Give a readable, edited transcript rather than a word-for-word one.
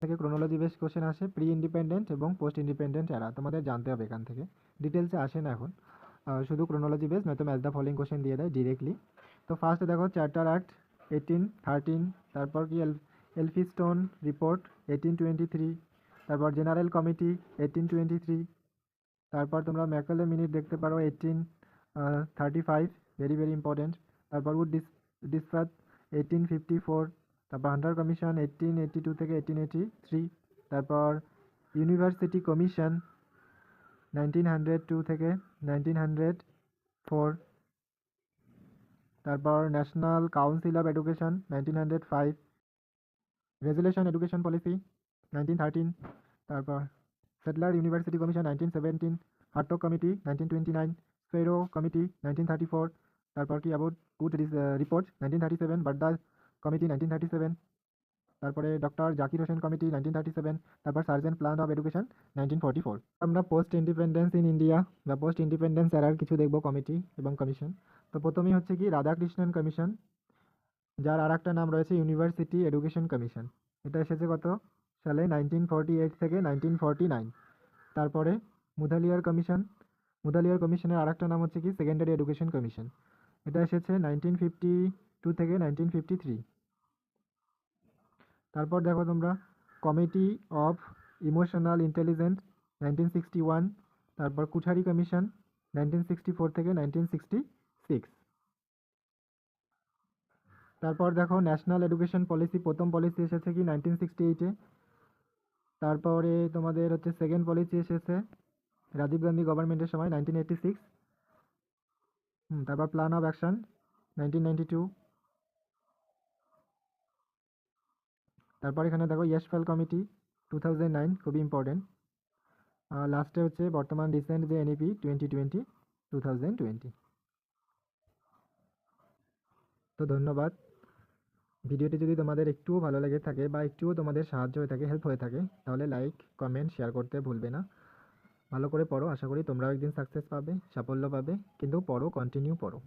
থেকে chronology base question আসে, pre independent এবং পোস্ট ইন্ডিপেন্ডেন্ট এরা তোমাদের জানতে হবে এখান থেকে, ডিটেলসে আসে না এখন, শুধু ক্রোনোলজি বেস, নয়তো ম্যাচ দ্য ফলোইং কোশ্চেন দিয়ে দেয় ডিরেক্টলি। তো ফার্স্টে দেখো চার্টার অ্যাক্ট 1813, তারপর কি এলফিস্টোন রিপোর্ট 1823, তারপর জেনারেল কমিটি 1823, তারপর তোমরা ম্যাকলে মিনিট দেখতে পারো 1835, ভেরি ভেরি ইম্পর্টেন্ট। তারপর উড ডিসপ্যাচ 1854, তারপর হান্টার কমিশন 1882 থেকে 1883, তারপর ইউনিভার্সিটি কমিশন 1902 থেকে 1904, তারপর national council of education 1905, resolution education policy 1913, তারপর Sadler university commission 1917, Hartog committee 1929, Sapru committee 1934, তারপর কি Abbott Wood report 1937, Wardha committee 1937, তারপরে ডক্টর জাকির হোসেন কমিটি 1937, তারপর সার্জেন্ট প্ল্যান অফ এডুকেশন 1944। আমরা পোস্ট ইন্ডিপেন্ডেন্স ইন ইন্ডিয়া বা পোস্ট ইন্ডিপেন্ডেন্স এরার কিছু দেখব কমিটি এবং কমিশন। তো প্রথমেই হচ্ছে কি রাধাকৃষ্ণন কমিশন, যার আর একটা নাম রয়েছে ইউনিভার্সিটি এডুকেশন কমিশন। এটা এসেছে কত সালে 1948 থেকে 1949। তারপরে মুদালিয়ার কমিশন, মুদালিয়ার কমিশনের আর একটা নাম হচ্ছে কি সেকেন্ডারি এডুকেশন কমিশন। এটা এসেছে 1952 থেকে 1953। তারপর দেখো তোমরা কমিটি অফ ইমোশনাল ইন্টেলিজেন্স 1961, তারপর কুঠারি কমিশন 1964 থেকে 1966। তারপর দেখো ন্যাশনাল এডুকেশন পলিসি, প্রথম পলিসি এসেছে কি 1968-এ। তারপরে তোমাদের হচ্ছে সেকেন্ড পলিসি এসেছে রাজীব গান্ধী গভর্নমেন্টের সময় 1986। তারপর প্ল্যান অফ অ্যাকশন 1992। তারপর এখানে দেখো ইয়েশফেল কমিটি 2009, খুবই ইম্পর্টেন্ট। লাস্টে হচ্ছে বর্তমান রিসেন্ট যে এনইপি 2020। তো ধন্যবাদ। ভিডিওটি যদি তোমাদের একটুও ভালো লেগে থাকে বা একটুও তোমাদের সাহায্য হয়ে থাকে, হেল্প হয়ে থাকে, তাহলে লাইক কমেন্ট শেয়ার করতে ভুলবে না। ভালো করে পড়ো, আশা করি তোমরাও একদিন সাকসেস পাবে, সাফল্য পাবে, কিন্তু পড়ো, কন্টিনিউ পড়ো।